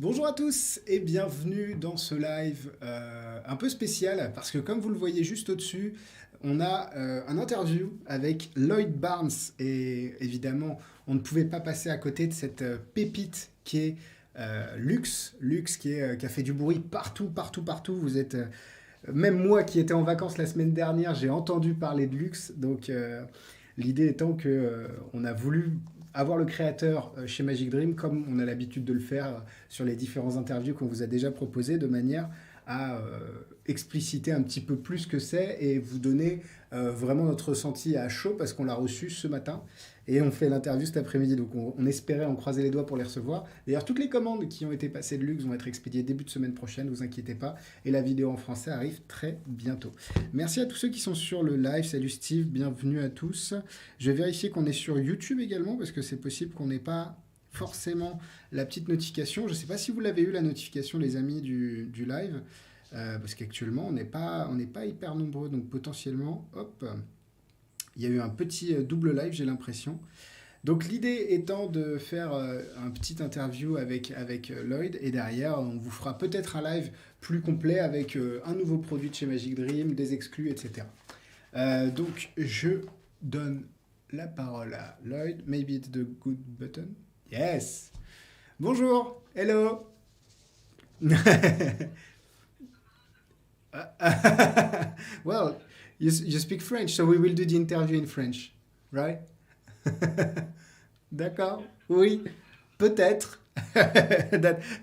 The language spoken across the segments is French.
Bonjour à tous et bienvenue dans ce live un peu spécial parce que comme vous le voyez juste au-dessus, on a un interview avec Lloyd Barnes et évidemment on ne pouvait pas passer à côté de cette pépite qui est Lux, Lux qui a fait du bruit partout, partout, partout. Vous êtes même moi qui étais en vacances la semaine dernière, j'ai entendu parler de Lux. Donc l'idée étant que on a voulu avoir le créateur chez Magic Dream comme on a l'habitude de le faire sur les différents interviews qu'on vous a déjà proposés de manière à expliciter un petit peu plus ce que c'est et vous donner vraiment notre ressenti à chaud parce qu'on l'a reçu ce matin et on fait l'interview cet après-midi. Donc on espérait en croiser les doigts pour les recevoir. D'ailleurs, toutes les commandes qui ont été passées de luxe vont être expédiées début de semaine prochaine, vous inquiétez pas. Et la vidéo en français arrive très bientôt. Merci à tous ceux qui sont sur le live. Salut Steve, bienvenue à tous. Je vais vérifier qu'on est sur YouTube également parce que c'est possible qu'on n'ait pas forcément la petite notification. Je ne sais pas si vous l'avez eu la notification les amis du live. Parce qu'actuellement on n'est pas hyper nombreux donc potentiellement hop il y a eu un petit double live j'ai l'impression. Donc l'idée étant de faire un petit interview avec Lloyd et derrière on vous fera peut-être un live plus complet avec un nouveau produit de chez Magic Dream, des exclus, etc. Donc je donne la parole à Lloyd. Maybe it's the good button. Yes. Bonjour. Hello. Well, you speak French, so we will do the interview in French, right? D'accord. Oui. Peut-être.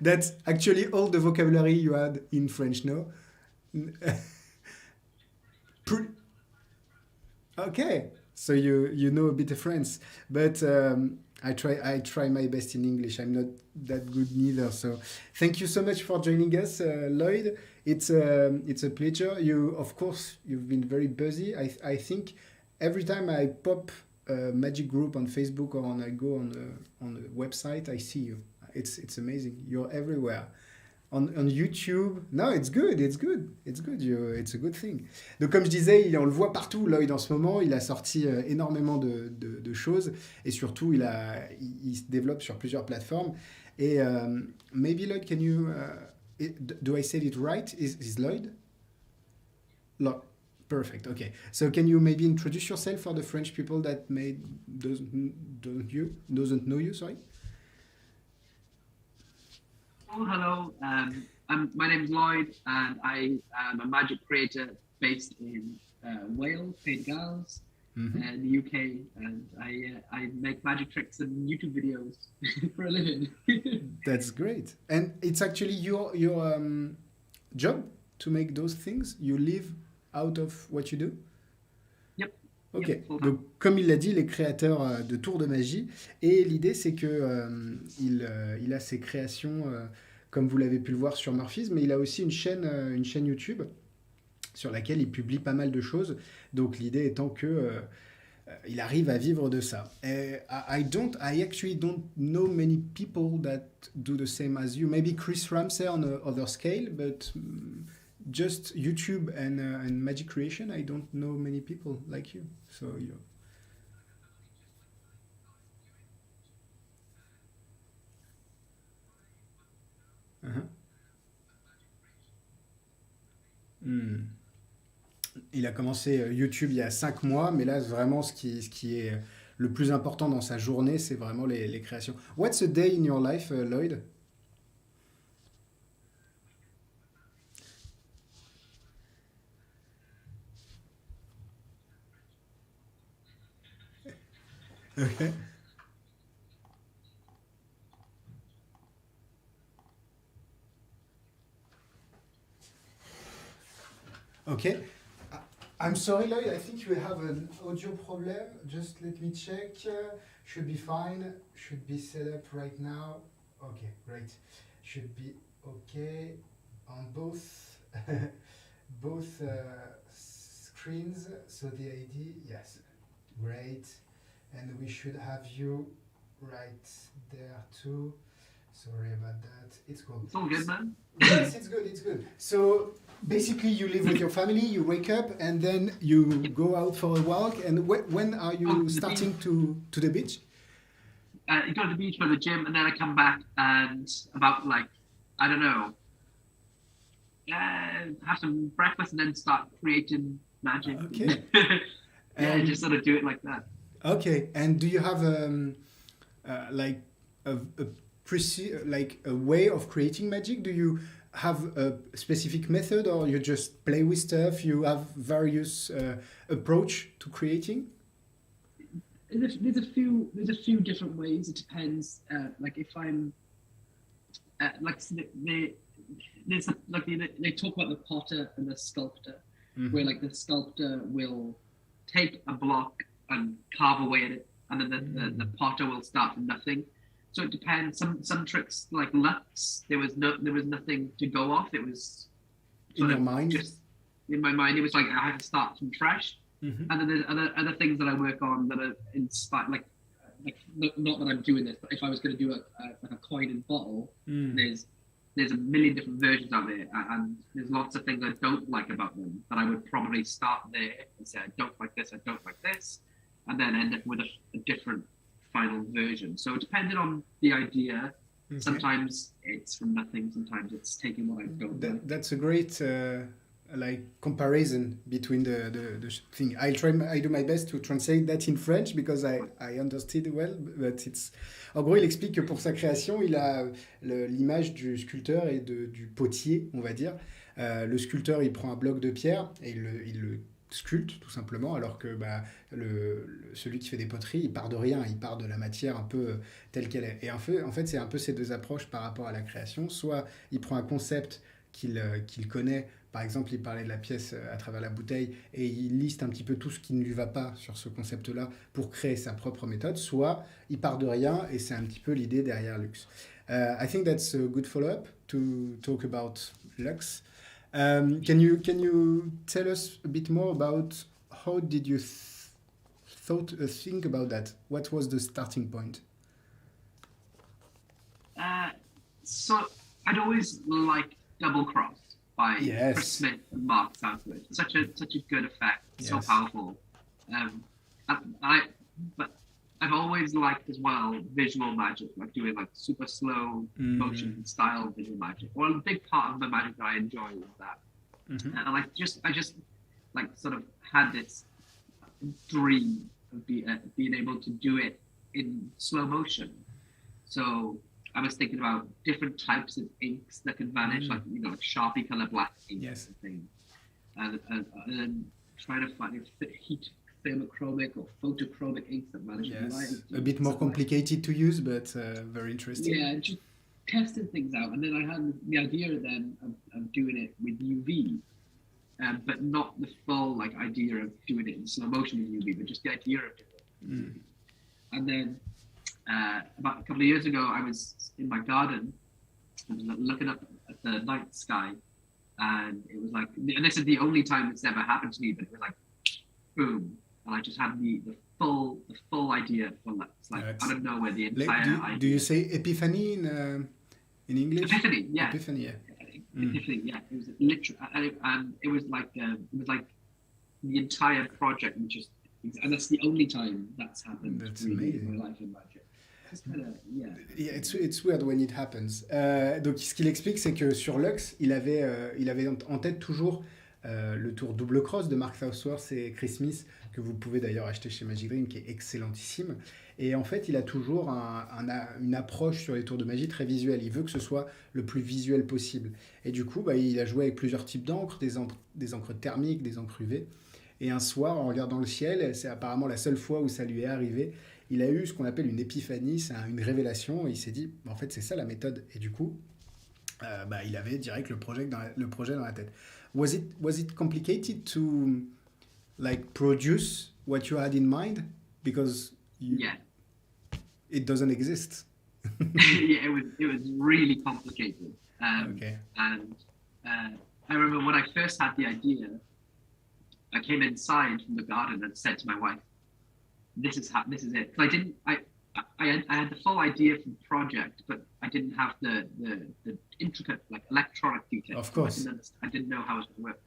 That's actually all the vocabulary you had in French, no? Pre- Okay, so you know a bit of French, but I try my best in English. I'm not that good neither. So thank you so much for joining us, Lloyd. It's a pleasure. You of course you've been very busy. I think every time I pop a Magic Group on Facebook or on I go on a website, I see you. It's amazing. You're everywhere. On YouTube. Non, it's good, it's good, it's good, it's a good thing. Donc comme je disais, on le voit partout, Lloyd, en ce moment. Il a sorti énormément de choses et surtout, il se développe sur plusieurs plateformes. Et maybe Lloyd, can you... do I say it right? Is Lloyd? Lloyd. Perfect, okay. So can you maybe introduce yourself for the French people that doesn't know you, sorry? Oh, hello. My name's Lloyd, and I am a magic creator based in Wales, Pays de Galles, Mhm. the UK, and I make magic tricks and YouTube videos for a living. That's great. And it's actually your job to make those things. You live out of what you do. Yep, Ok. yep, full Donc, time. comme il l'a dit, les créateurs de tours de magie. Et l'idée, c'est que il a ses créations, comme vous l'avez pu le voir sur Murphys, mais il a aussi une chaîne YouTube sur laquelle il publie pas mal de choses. Donc, l'idée étant que il arrive à vivre de ça. I actually don't know many people that do the same as you. Maybe Chris Ramsey on a other scale, but just YouTube and Magic Creation, I don't know many people like you. So you. Uh-huh. Hmm. Il a commencé YouTube il y a 5 mois, mais là, vraiment, ce qui est le plus important dans sa journée, c'est vraiment les créations. What's a day in your life, Lloyd? Okay. Okay. I'm sorry, Lloyd. I think you have an audio problem. Just let me check. Should be fine. Should be set up right now. Okay, great. Should be okay on both both screens. So the ID, yes, great. And we should have you right there too. Sorry about that. It's cool. It's all good, man. Yes, it's good. It's good. So basically, you live with your family. You wake up and then you Yep. go out for a walk. And when are Go you to the beach. starting to the beach? You go to the beach, go to the gym, and then I come back and about like I don't know, have some breakfast and then start creating magic. Okay. Yeah, And just sort of do it like that. okay. And do you have like a like a way of creating magic? Do you have a specific method, or you just play with stuff? You have various approach to creating? There's a few different ways. It depends. Like if I'm like there's like they talk about the potter and the sculptor, where like the sculptor will take a block and carve away at it, and then the potter will start from nothing. So it depends. Some tricks like Lux, there was nothing to go off. It was In sort your of mind? just in my mind. It was like I had to start from fresh. Mhm. And then there's other things that I work on that are inspired, like not that I'm doing this, but if I was going to do like a coin and bottle, there's a million different versions of it, and there's lots of things I don't like about them. But I would probably start there and say I don't like this, I don't like this, and then end up with a different final version. So depending on the idea, Okay. sometimes it's from nothing, sometimes it's taking what I don't like. That's a great like comparison between thing. I do my best to translate that in French because I understood well, but it's. En gros, il explique que pour sa création, il a l'image du sculpteur et du potier, on va dire. Le sculpteur, il prend un bloc de pierre et il le sculpte tout simplement, alors que bah, celui qui fait des poteries, il part de rien, il part de la matière un peu telle qu'elle est. Et en fait, c'est un peu ces deux approches par rapport à la création. Soit il prend un concept qu'il connaît. Par exemple, il parlait de la pièce à travers la bouteille et il liste un petit peu tout ce qui ne lui va pas sur ce concept-là pour créer sa propre méthode. Soit il part de rien et c'est un petit peu l'idée derrière Lux. I think that's a good follow-up to talk about Lux. Can you tell us a bit more about how did you think about that? What was the starting point? So I'd always liked Double Cross by Yes. Chris Smith and Mark Southwood. Such a good effect, so Yes. powerful. But I've always liked as well visual magic, like doing like super slow motion style visual magic. Well, a big part of the magic that I enjoy is that, and I just like sort of had this dream of being able to do it in slow motion. So I was thinking about different types of inks that can vanish, like like Sharpie color black ink Yes. and things, and then trying to find heat thermochromic or photochromic inks that vanish in light. Yes. A bit more So, like, complicated to use, but very interesting. yeah, just testing things out, and then I had the idea then of doing it with UV, but not the full like idea of doing it in slow motion with UV, but just the idea of doing it. with UV. And then about a couple of years ago, I was in my garden, I was looking up at the night sky, and it was like, and this is the only time it's ever happened to me, but it was like, boom, and I just had the full idea for Lux. Like That's- out of nowhere, the Like, entire do idea. you say epiphany in English? Epiphany? Yeah. Epiphany, yeah. Epiphany, yeah. It was literally, and it was like the entire project, and that's the only time that's happened That's really in amazing. my life in magic. It's kind of, yeah. Yeah, it's weird when it happens. Donc, ce qu'il explique, c'est que sur Lux, il avait en tête toujours le tour double cross de Mark Southworth et Chris Smith, que vous pouvez d'ailleurs acheter chez Magic Dream, qui est excellentissime. Et en fait, il a toujours une approche sur les tours de magie très visuelle. Il veut que ce soit le plus visuel possible. Et du coup, bah, il a joué avec plusieurs types d'encre, des encres thermiques, des encres UV. Et un soir, en regardant le ciel, c'est apparemment la seule fois où ça lui est arrivé, il a eu ce qu'on appelle une épiphanie, c'est une révélation, et il s'est dit, en fait, c'est ça la méthode. Et du coup, bah, il avait direct le projet dans la tête. Was it complicated to like produce what you had in mind because Yeah. it doesn't exist? Yeah, it was really complicated. Okay. And I remember when I first had the idea, I came inside from the garden and said to my wife, "This is it." 'Cause I had the full idea for the project, but I didn't have the intricate like electronic details. Of course. I didn't know how it was going to work.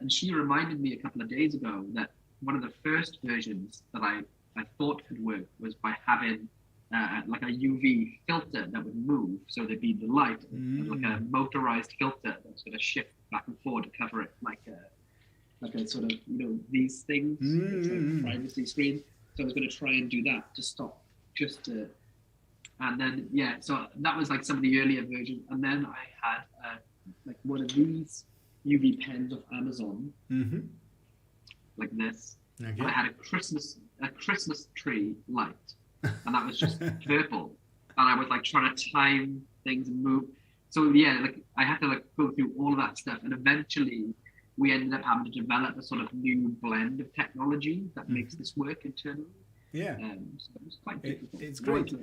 And she reminded me a couple of days ago that one of the first versions that I thought could work was by having like a UV filter that would move, so there'd be the light, and like a motorized filter that's going to shift back and forth to cover it, like a sort of these things, it's like privacy screen. So I was going to try and do that to stop, and then so that was like some of the earlier versions, and then I had like one of these UV pens of Amazon, like this. Okay. I had a Christmas tree light, and that was just purple, and I was like trying to time things and move. So like I had to like go through all of that stuff, and eventually we ended up having to develop a sort of new blend of technology that makes this work internally. Yeah. So it was quite difficult. It's great.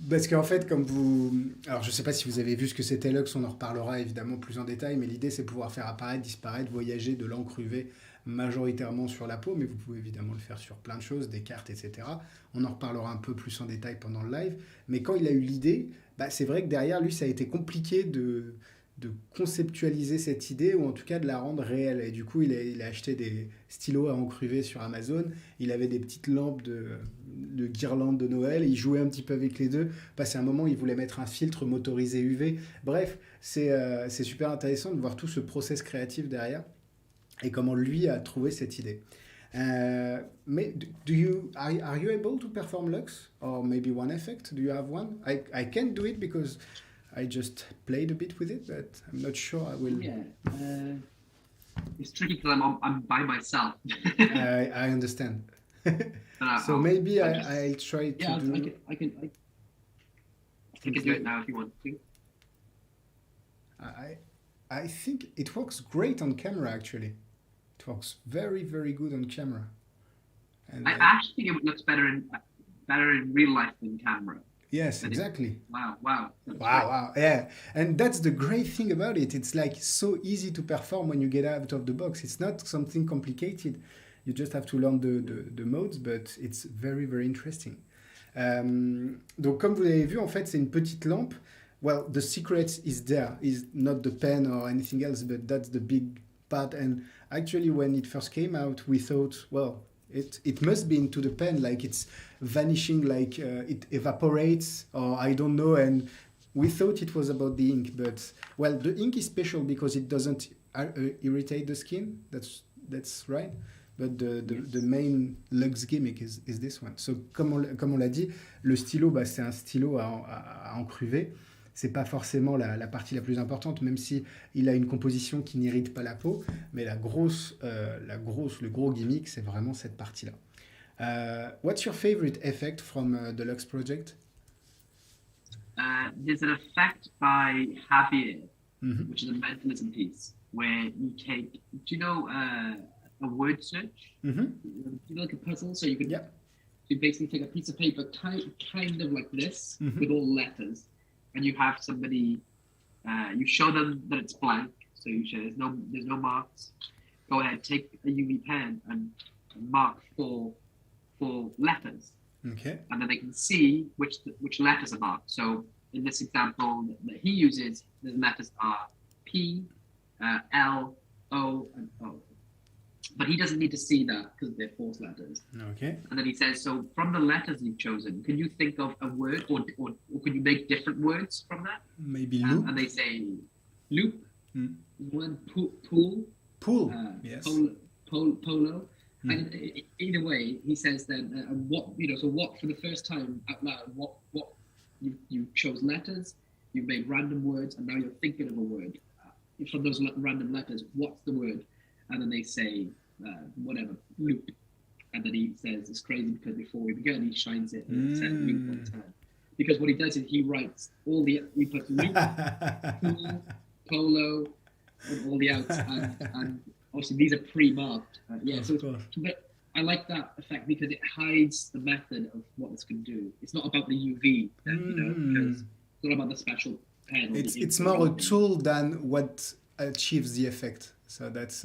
Parce qu'en fait, comme vous... Alors, je ne sais pas si vous avez vu ce que c'était Lux, on en reparlera évidemment plus en détail, mais l'idée, c'est pouvoir faire apparaître, disparaître, voyager de l'encre UV majoritairement sur la peau, mais vous pouvez évidemment le faire sur plein de choses, des cartes, etc. On en reparlera un peu plus en détail pendant le live. Mais quand il a eu l'idée, c'est vrai que derrière lui, ça a été compliqué de conceptualiser cette idée, ou en tout cas de la rendre réelle. Et du coup, il a acheté des stylos à encre UV sur Amazon, il avait des petites lampes de guirlande de Noël, il jouait un petit peu avec les deux, passé un moment, il voulait mettre un filtre motorisé UV. Bref, c'est super intéressant de voir tout ce process créatif derrière, et comment lui a trouvé cette idée. Mais are you able to perform Lux? Or maybe one effect? Do you have one? I can't do it because I just played a bit with it, but I'm not sure I will. Yeah, it's tricky because I'm by myself. I understand. So maybe I'll try to do. I can do it now if you want to. I think it works great on camera. Actually, it works very, very good on camera. And I actually think it looks better in real life than camera. Yes, exactly. Wow. Yeah, and that's the great thing about it. It's like so easy to perform when you get out of the box. It's not something complicated. You just have to learn the modes, but it's very, very interesting. Donc, comme vous l'avez vu, en fait, c'est une petite lampe. Well, the secret is there. Is not the pen or anything else, but that's the big part. And actually, when it first came out, we thought, well, it must be into the pen, like it's vanishing, like it evaporates, or I don't know. And we thought it was about the ink, but well, the ink is special because it doesn't irritate the skin. That's right. But the main Lux gimmick is this one. So comme on l'a dit, le stylo, c'est un stylo à encre UV. C'est pas forcément la partie la plus importante, même si il a une composition qui n'irrite pas la peau. Mais le gros gimmick, c'est vraiment cette partie-là. What's your favorite effect from the Lux project? There's an effect by Javier, which is a mentalism piece, where you take, do you know a word search? You know, like a puzzle, so you could you basically take a piece of paper kind of like this, with all letters, and you have somebody, you show them that it's blank, so you show there's no marks. Go ahead, take a UV pen and mark four letters. Okay. And then they can see which letters are marked. So in this example that he uses, the letters are P, L, O, and O. But he doesn't need to see that because they're forced letters. Okay. And then he says, so from the letters you've chosen, can you think of a word, or can you make different words from that? Maybe loop. And they say loop, one pool. Pool, yes. Polo. And either way, he says then, so what for the first time out loud, what you chose letters, you made random words, and now you're thinking of a word. From those random letters, what's the word? And then they say, whatever, loop. And then he says, it's crazy because before we began, he shines it and it says loop on his hand. Because what he does is he writes he puts loop, pool, polo, and all the outs, and obviously these are pre-marked. But I like that effect because it hides the method of what it's going to do. It's not about the UV, because it's not about the special pen. It's more a tool than what achieves the effect. So that's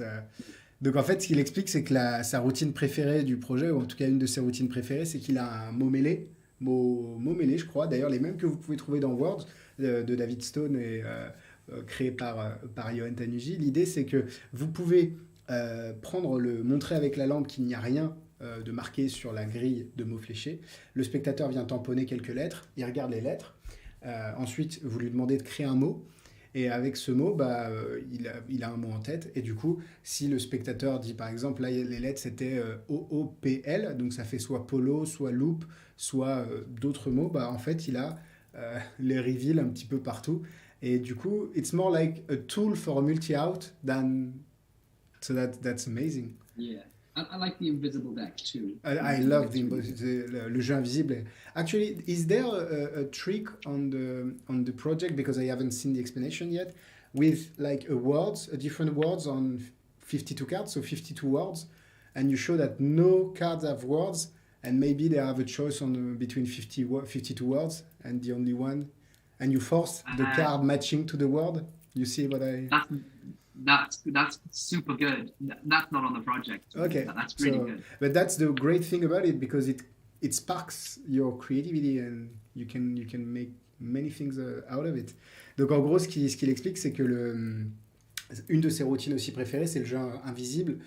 Donc en fait, ce qu'il explique, c'est que sa routine préférée du projet, ou en tout cas une de ses routines préférées, c'est qu'il a un mot mêlé, je crois, d'ailleurs les mêmes que vous pouvez trouver dans Words, de David Stone et créé par Johan Tanuji. L'idée, c'est que vous pouvez montrer avec la lampe qu'il n'y a rien de marquer sur la grille de mots fléchés. Le spectateur vient tamponner quelques lettres, il regarde les lettres. Ensuite, vous lui demandez de créer un mot. Et avec ce mot, il a un mot en tête. Et du coup, si le spectateur dit, par exemple, là, les lettres, c'était OOPL, donc ça fait soit polo, soit loop, soit d'autres mots, en fait, il a les reveals un petit peu partout. Et du coup, it's more like a tool for a multi-out than... So that's amazing. Yeah. I like the invisible deck too. I love le jeu invisible. Actually, is there a trick on the project, because I haven't seen the explanation yet, with like different words on 52 cards, so 52 words, and you show that no cards have words, and maybe they have a choice between 52 words, and the only one, and you force the card matching to the word. You see what I... That's super good. That's not on the project. Okay, that's really good. But that's the great thing about it, because it sparks your creativity and you can make many things out of it. Donc en gros, ce qu'il explique, c'est que une de ses routines aussi préférées, c'est le jeu invisible.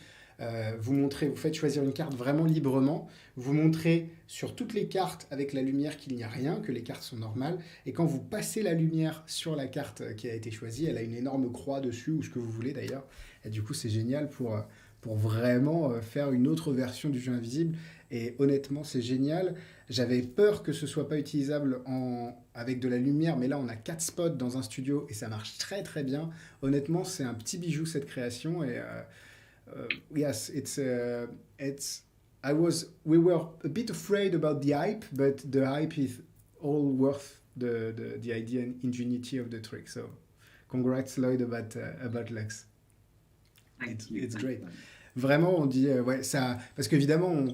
Vous faites choisir une carte vraiment librement, vous montrez sur toutes les cartes avec la lumière qu'il n'y a rien, que les cartes sont normales, et quand vous passez la lumière sur la carte qui a été choisie, elle a une énorme croix dessus, ou ce que vous voulez d'ailleurs, et du coup c'est génial pour vraiment faire une autre version du jeu invisible, et honnêtement c'est génial. J'avais peur que ce soit pas utilisable avec de la lumière, mais là on a 4 spots dans un studio et ça marche très très bien. Honnêtement, c'est un petit bijou cette création, et yes, we were a bit afraid about the hype, but the hype is all worth the idea and ingenuity of the trick. So, congrats Lloyd about Lux. It's great. Vraiment, on dit ça, parce qu'évidemment,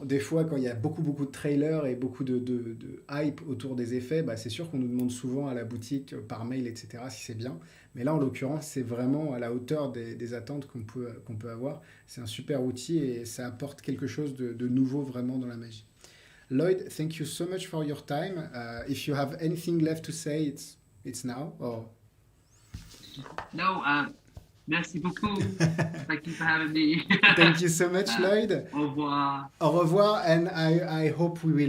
des fois, quand il y a beaucoup de trailers et beaucoup de hype autour des effets, c'est sûr qu'on nous demande souvent à la boutique, par mail, etc., si c'est bien. Mais là, en l'occurrence, c'est vraiment à la hauteur des attentes qu'on peut avoir. C'est un super outil et ça apporte quelque chose de nouveau vraiment dans la magie. Lloyd, thank you so much for your time. If you have anything left to say, it's now. Or... No, merci beaucoup. Thank you for having me. Thank you so much, Lloyd. Au revoir. Au revoir, and I hope we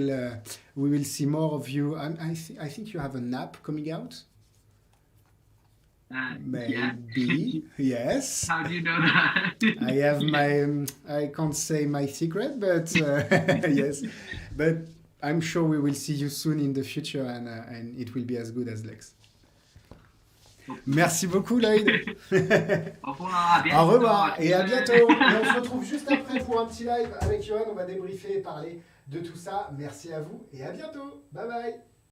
will see more of you. I think you have an app coming out. Maybe, yeah. Yes. How do you know that? I have I can't say my secret, but yes. But I'm sure we will see you soon in the future, and it will be as good as Lex. Merci beaucoup, Lloyd. Au revoir. Au revoir et à bientôt. Et on se retrouve juste après pour un petit live avec Johan. On va débriefer et parler de tout ça. Merci à vous et à bientôt. Bye bye.